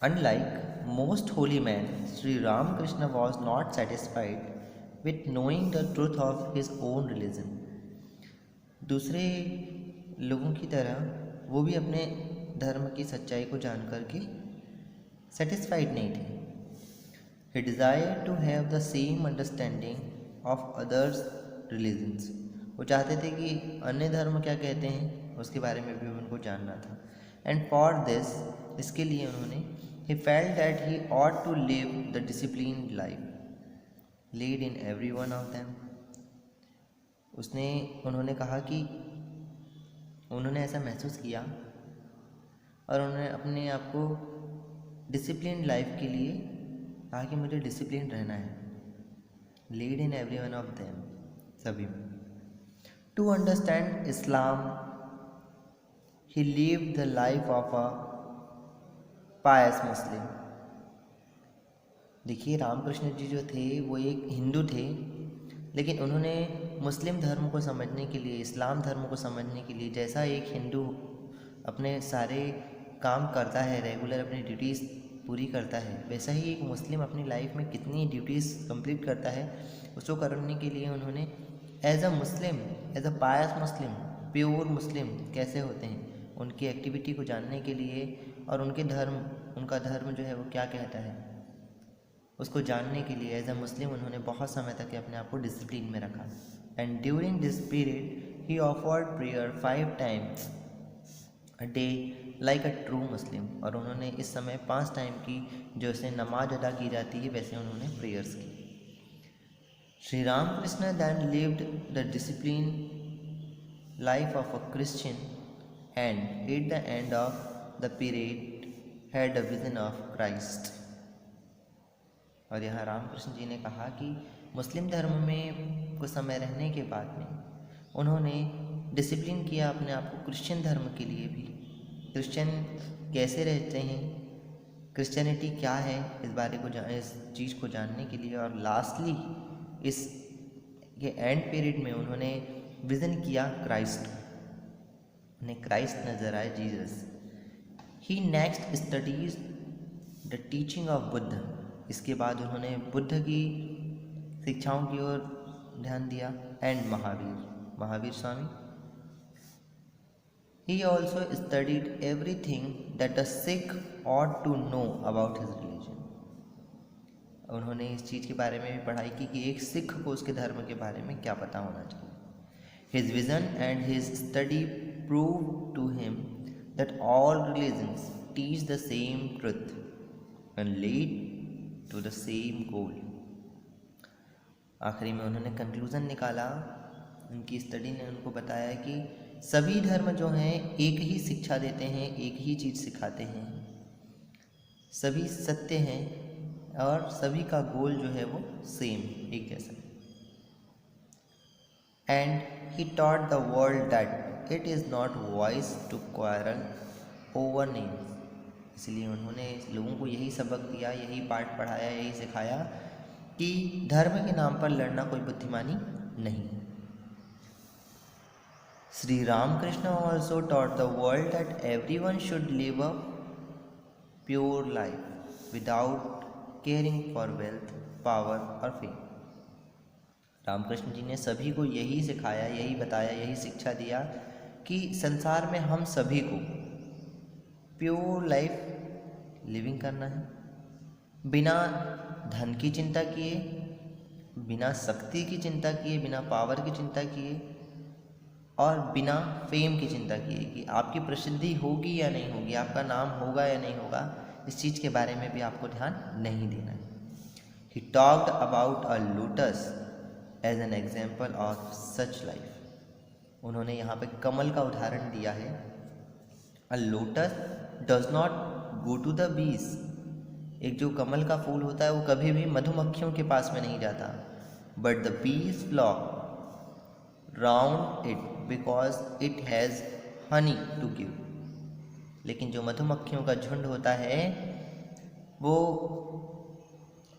Unlike most holy men, Sri Ramakrishna was not satisfied with knowing the truth of his own religion. दूसरे लोगों की तरह वो भी अपने धर्म की सच्चाई को जान कर के सेटिस्फाइड नहीं थे. He desired to have the same understanding of others' religions. वो चाहते थे कि अन्य धर्म क्या कहते हैं उसके बारे में भी उनको जानना था. And for this, इसके लिए उन्होंने he felt that he ought to live the disciplined life lead in every one of them. उन्होंने कहा कि उन्होंने ऐसा महसूस किया और उन्होंने अपने आप को डिसिप्लिन लाइफ के लिए कहा कि मुझे डिसिप्लिन रहना है. Lead in every one of them, सभी में. To understand Islam he live the life of a pious Muslim. देखिए, रामकृष्ण जी जो थे वो एक हिंदू थे, लेकिन उन्होंने मुस्लिम धर्म को समझने के लिए, इस्लाम धर्म को समझने के लिए, जैसा एक हिंदू अपने सारे काम करता है, रेगुलर अपनी ड्यूटीज़ पूरी करता है, वैसा ही एक मुस्लिम अपनी लाइफ में कितनी ड्यूटीज़ कंप्लीट करता है, उसको करने के लिए उन्होंने as a Muslim, as a pious Muslim, pure Muslim कैसे होते हैं, उनकी एक्टिविटी को जानने के लिए और उनका धर्म जो है वो क्या कहता है उसको जानने के लिए एज अ मुस्लिम उन्होंने बहुत समय तक अपने आप को डिसिप्लिन में रखा. And during this period he offered prayer 5 times a day like a true Muslim. और उन्होंने इस समय 5 टाइम की जैसे नमाज अदा की जाती है वैसे उन्होंने प्रेयर्स की. Shri Ramakrishna then lived the discipline life of a Christian and at the end of the period had a vision of Christ. और यहाँ रामकृष्ण जी ने कहा कि मुस्लिम धर्म में कुछ समय रहने के बाद में उन्होंने डिसिप्लिन किया अपने आप को क्रिश्चियन धर्म के लिए भी. क्रिश्चियन कैसे रहते हैं, क्रिश्चियनिटी क्या है, इस चीज़ को जानने के लिए. और लास्टली इस ये एंड पीरियड में उन्होंने विज़न किया क्राइस्ट. उन्हें क्राइस्ट नजर आए, Jesus. He next studies the teaching of Buddha. इसके बाद उन्होंने बुद्ध की शिक्षाओं की ओर ध्यान दिया. And Mahavir Swami. He also studied everything that a Sikh ought to know about his religion. उन्होंने इस चीज़ के बारे में भी पढ़ाई की कि एक सिख को उसके धर्म के बारे में क्या पता होना चाहिए. His vision and his study prove to him that all religions teach the same truth and lead to the same goal. आखिरी में उन्होंने कंक्लूज़न निकाला. उनकी स्टडी ने उनको बताया कि सभी धर्म जो हैं एक ही शिक्षा देते हैं, एक ही चीज़ सिखाते हैं, सभी सत्य हैं और सभी का गोल जो है वो सेम, एक जैसा. And he taught the world that it is not wise to quarrel over names. इसलिए उन्होंने लोगों को यही सबक दिया, यही पाठ पढ़ाया, यही सिखाया कि धर्म के नाम पर लड़ना कोई बुद्धिमानी नहीं. Shri Ramakrishna also taught the world that everyone should live a pure life without caring for wealth, power और फेम. रामकृष्ण जी ने सभी को यही सिखाया, यही बताया, यही शिक्षा दिया कि संसार में हम सभी को प्योर लाइफ लिविंग करना है, बिना धन की चिंता किए, बिना शक्ति की चिंता किए, बिना पावर की चिंता किए और बिना फेम की चिंता किए कि आपकी प्रसिद्धि होगी या नहीं होगी, आपका नाम होगा या नहीं होगा, इस चीज़ के बारे में भी आपको ध्यान नहीं देना है. He talked about a lotus as an example of such life. उन्होंने यहाँ पे कमल का उदाहरण दिया है. A lotus does not go to the bees. एक जो कमल का फूल होता है वो कभी भी मधुमक्खियों के पास में नहीं जाता. But the bees flock round it because it has honey to give. लेकिन जो मधुमक्खियों का झुंड होता है वो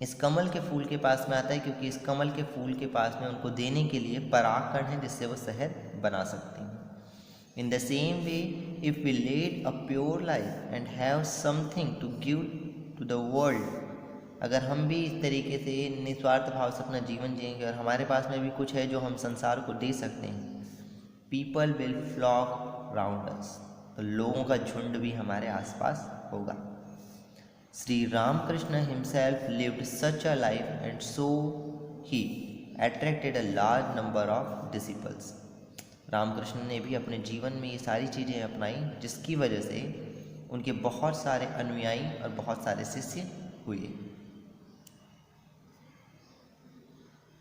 इस कमल के फूल के पास में आता है, क्योंकि इस कमल के फूल के पास में उनको देने के लिए परागकण है जिससे वो शहद बना सकते हैं. In the same way, if we lead a pure life and have something to give to the world. अगर हम भी इस तरीके से निस्वार्थ भाव से अपना जीवन जिएंगे और हमारे पास में भी कुछ है जो हम संसार को दे सकते हैं, people will flock round us, तो लोगों का झुंड भी हमारे आसपास होगा। Shri Ramakrishna himself lived such a life and so he attracted a large number of disciples. Ramakrishna ने भी अपने जीवन में ये सारी चीज़ें अपनाई, जिसकी वजह से उनके बहुत सारे अनुयायी और बहुत सारे शिष्य हुए।